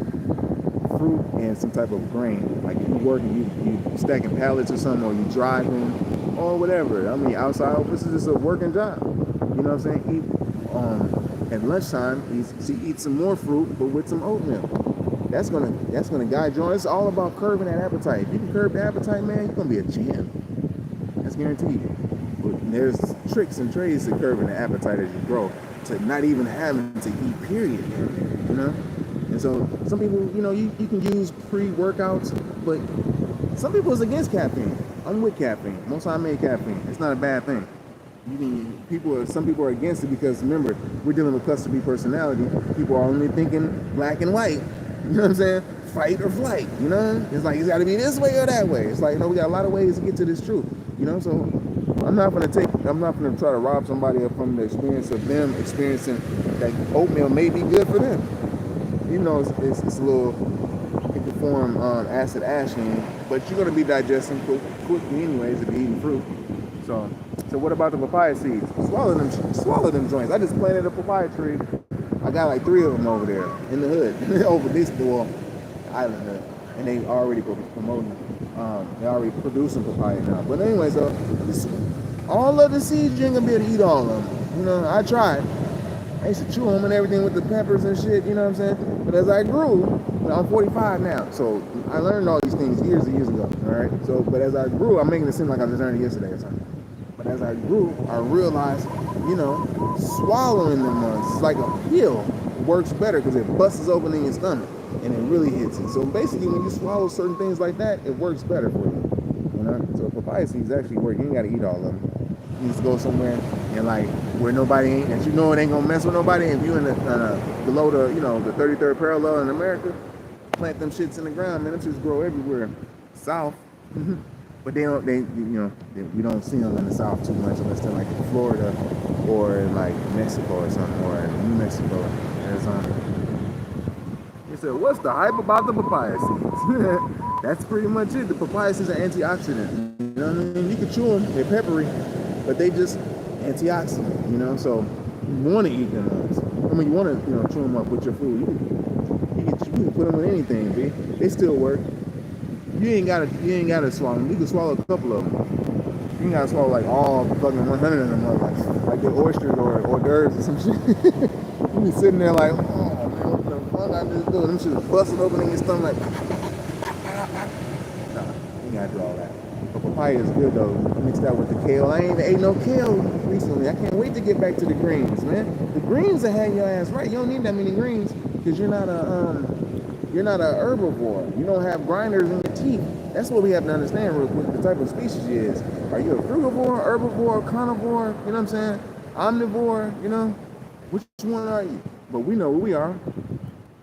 fruit and some type of grain, like you work and you stacking pallets or something, or you driving or whatever. I mean, outside, this is just a working job. You know what I'm saying? At lunchtime, eat some more fruit, but with some oatmeal. That's gonna guide you on. It's all about curbing that appetite. If you can curb the appetite, man, you're gonna be a champ. That's guaranteed. But there's tricks and trades to curbing the appetite as you grow, to not even having to eat, period. You know? And so some people, you know, you can use pre-workouts, but some people is against caffeine. I'm with caffeine. Most I made caffeine. It's not a bad thing. Some people are against it because, remember, we're dealing with cluster B personality. People are only thinking black and white. You know what I'm saying? Fight or flight. You know? It's like, it's got to be this way or that way. It's like, you know, we got a lot of ways to get to this truth. You know, so I'm not going to try to rob somebody from the experience of them experiencing that oatmeal may be good for them. You know, it's a little, it can form acid ash in you, but you're going to be digesting quickly anyways if you're eating fruit. So what about the papaya seeds? Swallow them joints. I just planted a papaya tree. I got like 3 of them over there in the hood, over this island hood, and they already promoting. They already producing papaya now. But anyway, so all of the seeds you ain't gonna be able to eat all of them. You know, I tried. I used to chew them and everything with the peppers and shit. You know what I'm saying? But as I grew, I'm 45 now, so I learned all these things years and years ago. All right. So, but as I grew, I'm making it seem like I just learned it yesterday or something. But as I grew, I realized, you know, swallowing them ones is like a pill. It works better because it busts open in your stomach and it really hits it. So basically, when you swallow certain things like that, it works better for you. You know, so papaya seeds actually work. You ain't got to eat all of them. You just go somewhere and like where nobody ain't, and you know it ain't gonna mess with nobody. If you in below the, you know, the 33rd parallel in America, plant them shits in the ground, man. Them shits grow everywhere. South. But we don't see them in the South too much unless they're like in Florida or in like Mexico or something, or in New Mexico, Arizona. He said, what's the hype about the papaya seeds? That's pretty much it. The papaya seeds are antioxidant. You know what I mean? You can chew them, they're peppery, but they just antioxidant, you know? So you want to eat them ones. I mean, you want to, you know, chew them up with your food. You can put them with anything, B. They still work. You ain't gotta swallow them. You can swallow a couple of them. You ain't gotta swallow like all fucking 100 of them, like the oysters or hors d'oeuvres or some shit. You be sitting there like, oh man, what the fuck I just do? Them shit busting open in your stomach like. Nah, you ain't gotta do all that. But papaya is good though. Mixed out with the kale. I ain't ate no kale recently. I can't wait to get back to the greens, man. The greens will have your ass right. You don't need that many greens because you're not a herbivore. You don't have grinders in your teeth. That's what we have to understand real quick, the type of species you is. Are you a frugivore, herbivore, carnivore? You know what I'm saying? omnivore, you know, which one are you? But we know what we are.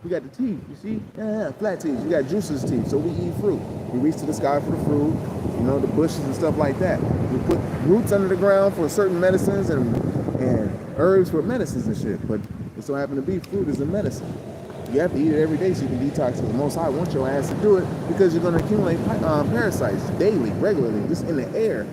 We got the teeth, you see? Yeah, flat teeth. You got juiceless teeth, so we eat fruit. We reach to the sky for the fruit, you know, the bushes and stuff like that. We put roots under the ground for certain medicines and herbs for medicines and shit. But it so happen to be fruit is a medicine. You have to eat it every day so you can detox it. The Most High wants your ass to do it because you're going to accumulate parasites daily, regularly, just in the air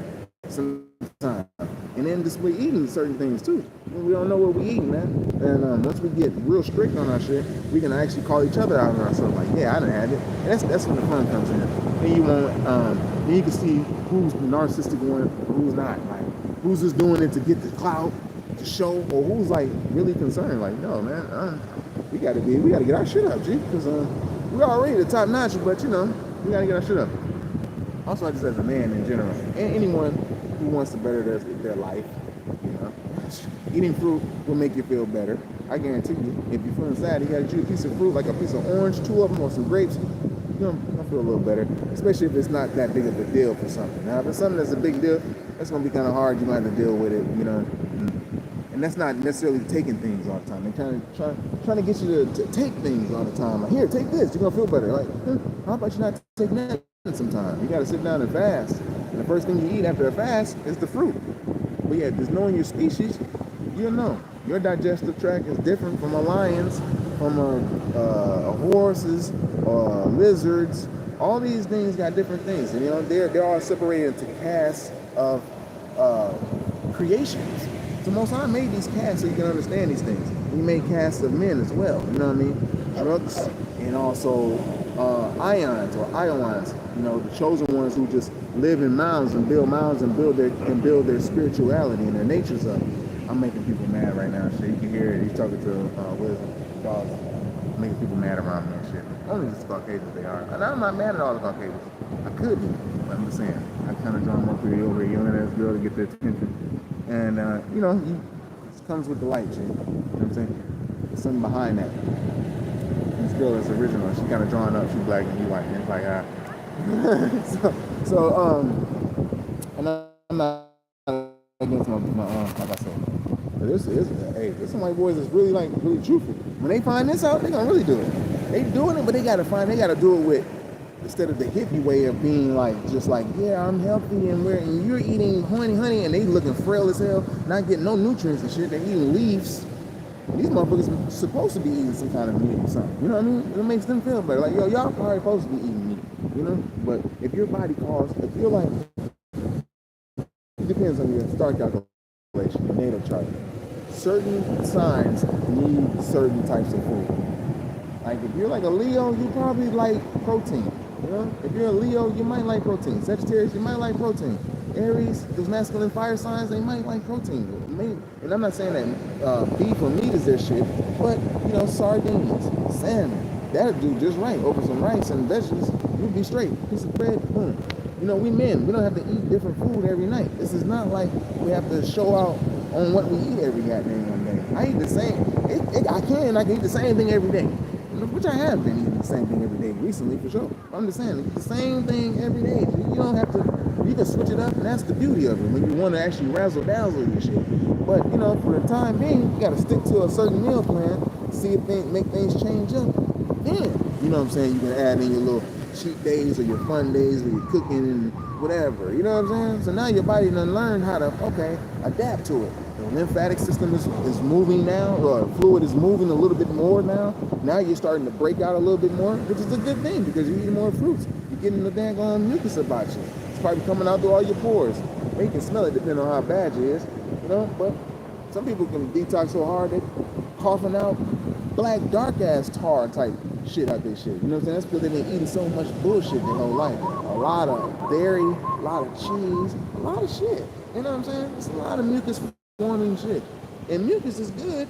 sometimes. And then just we eating certain things too. We don't know what we eating, man. And once we get real strict on our shit, we can actually call each other out on ourselves. Like, yeah, I done had it. And that's when the fun comes in. Then you won't. Then you can see who's the narcissistic one, who's not. Like, who's just doing it to get the clout, to show, or who's like really concerned. Like, no, man, we gotta get our shit up, G, because we're already the top notch, but you know, we gotta get our shit up. Also, just as a man in general, and anyone who wants to better their life, you know, eating fruit will make you feel better. I guarantee you. If you're feeling sad, you gotta chew a piece of fruit, like a piece of orange, 2 of them, or some grapes. You'll feel a little better, especially if it's not that big of a deal for something. Now, if it's something that's a big deal, that's gonna be kind of hard. You might have to deal with it, you know. And that's not necessarily taking things all the time. They're trying to get you to take things all the time. Like, here, take this. You're gonna feel better. Like, how about you not take that sometime? You gotta sit down and fast. And the first thing you eat after a fast is the fruit. But yeah, just knowing your species, you'll know. Your digestive tract is different from a lion's, from a horse's, lizards. All these things got different things. And you know, they're all separated into castes of creations. So Most High made these castes so you can understand these things. He made castes of men as well, you know what I mean? Drugs, and also ions or ions, you know, the chosen ones who just live in mounds and build their spirituality and their natures up. I'm making people mad right now, shit. You can hear it. He's talking to dogs, making people mad around me and shit. Only just Caucasians they are. And I'm not mad at all the Caucasians. I could be, but I'm just saying. I kind of draw them up pretty over a young ass girl to get their attention. And, you know, it comes with the light, shit. You know what I'm saying? There's something behind that. This girl is original. She kind of drawn up. She's black and he white. And it's like, and I'm not against my like I said. But there's some white boys that's really truthful. When they find this out, they're gonna really do it. They doing it, but they gotta do it with, instead of the hippie way of being like, just like, yeah, I'm healthy and you're eating honey, and they looking frail as hell, not getting no nutrients and shit. They're eating leaves. These motherfuckers are supposed to be eating some kind of meat or something. You know what I mean? It makes them feel better. Like, yo, y'all probably supposed to be eating meat, you know? But if your body calls, if you're like, it depends on your star calculation, your natal chart. Certain signs need certain types of food. Like, if you're like a Leo, you probably like protein. You know, if you're a Leo, you might like protein. Sagittarius, you might like protein. Aries, those masculine fire signs, they might like protein. And I'm not saying that beef or meat is their shit, but, you know, sardines, salmon, that'll do just right. Over some rice and veggies, you'll be straight. Piece of bread, boom. You know, we men, we don't have to eat different food every night. This is not like we have to show out on what we eat every goddamn one day. I eat the same, I can eat the same thing every day. Which I have been eating the same thing every day recently, for sure. I'm just saying, the same thing every day. You don't have to, you can switch it up, and that's the beauty of it, when you want to actually razzle-dazzle your shit. But, you know, for the time being, you got to stick to a certain meal plan, see if make things change up. Then, you know what I'm saying, you can add in your little cheat days or your fun days where you're cooking and whatever, you know what I'm saying? So now your body done learned how to, okay, adapt to it. The lymphatic system is moving now, or fluid is moving a little bit more now. Now you're starting to break out a little bit more, which is a good thing because you're eating more fruits. You're getting the daggone mucus about you. It's probably coming out through all your pores. You can smell it depending on how bad it is, you know, but some people can detox so hard they coughing out black, dark-ass tar type shit out their shit. You know what I'm saying? That's because they've been eating so much bullshit their whole life. A lot of dairy, a lot of cheese, a lot of shit. You know what I'm saying? It's a lot of mucus forming shit. And mucus is good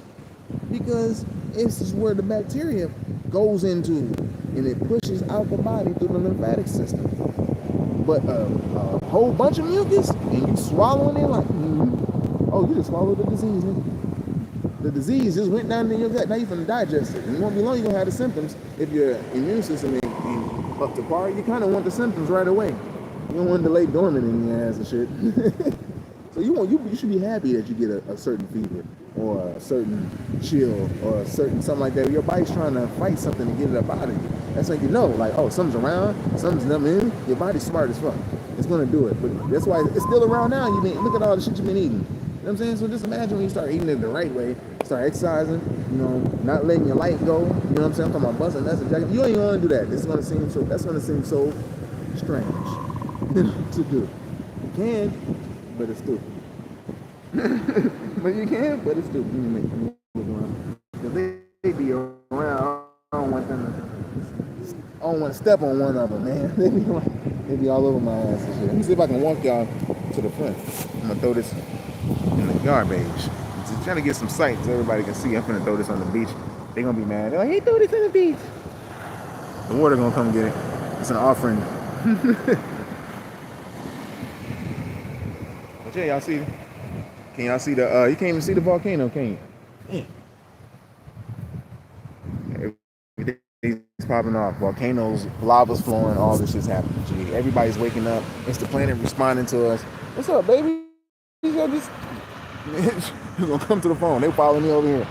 because it's just where the bacteria goes into and it pushes out the body through the lymphatic system. But a whole bunch of mucus and you swallowing it like, oh, you just swallowed the disease, nigga. The disease just went down in your gut. Now you're gonna digest it. And it won't be long you're gonna have the symptoms. If your immune system ain't up to par, you kind of want the symptoms right away. You don't want to lay dormant in your ass and shit. So you should be happy that you get a certain fever or a certain chill or a certain something like that. Your body's trying to fight something to get it up out of you. That's like, you know, like, oh, something's around, something's in. Your body's smart as fuck. It's gonna do it. But that's why it's still around now. Look at all the shit you've been eating. You know what I'm saying? So just imagine when you start eating it the right way, start exercising, you know, not letting your light go. You know what I'm saying? I'm talking about busting nuts and jacking. You ain't gonna do that. That's gonna seem so strange to do. You can, but it's stupid. But you can, but it's stupid. Because they be around. I don't want to step on one of them, man. They be all over my ass and shit. Let me see if I can walk y'all to the front. I'm gonna throw this in the garbage. Just trying to get some sight so everybody can see. I'm gonna throw this on the beach. They gonna be mad. They're like, he threw this in the beach. The water gonna come get it. It's an offering. But yeah, y'all see. Can y'all see the? You can't even see the volcano, can you? Everything's popping off. Volcanoes, lava's flowing, all this shit's happening. Gee, everybody's waking up. It's the planet responding to us. What's up, baby? You're gonna come to the phone. They following me over here.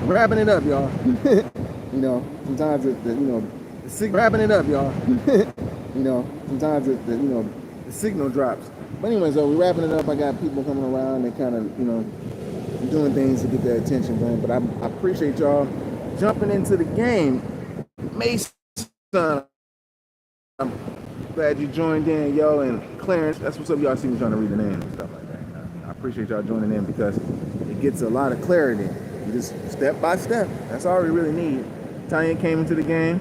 Wrapping it up, y'all. You know, sometimes wrapping it up, y'all. You know, sometimes the signal drops. But anyway, so we're wrapping it up. I got people coming around and kind of, you know, doing things to get their attention going. But I appreciate y'all jumping into the game. Mason, I'm glad you joined in, yo, and Clarence. That's what's up. Y'all see me trying to read the name and stuff like that. I appreciate y'all joining in because it gets a lot of clarity. You just step by step. That's all we really need. Tanya came into the game.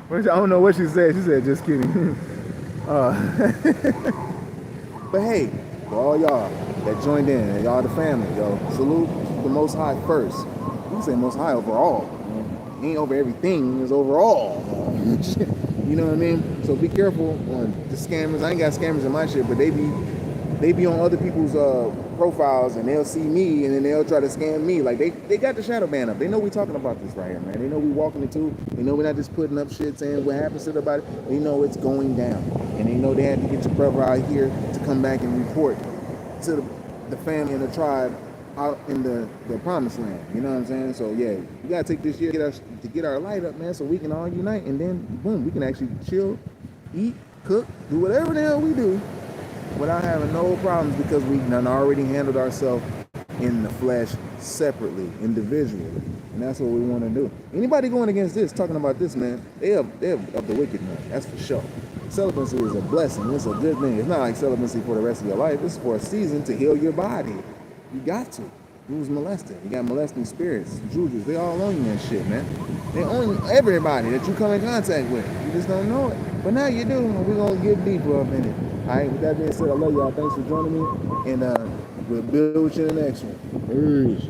Which I don't know what she said. She said, just kidding. But hey, for all y'all that joined in, y'all the family, yo, salute the Most High first. You can say Most High overall. He ain't over everything, it's overall. You know what I mean? So be careful on the scammers. I ain't got scammers in my shit, but they be on other people's profiles and they'll see me and then they'll try to scam me. Like they got the shadow ban up. They know we talking about this right here, man. They know we walking it too. They know we're not just putting up shit saying what happens to the body. They know it's going down. And they know they had to get your brother out here to come back and report to the family and the tribe out in the promised land. You know what I'm saying? So yeah, we gotta take this year to get our light up, man, so we can all unite and then boom, we can actually chill, eat, cook, do whatever the hell we do without having no problems because we done already handled ourselves in the flesh separately, individually. And that's what we want to do. Anybody going against this, talking about this, man, they of the wicked, man. That's for sure. Celibacy is a blessing. It's a good thing. It's not like celibacy for the rest of your life. It's for a season to heal your body. You got to. You was molested. You got molesting spirits, jujus. They all own you and shit, man. They own everybody that you come in contact with. You just don't know it. But now you do. And we're going to get deeper up in it. All right, with that being said, I love y'all. Thanks for joining me. And we'll build with you in the next one. Peace.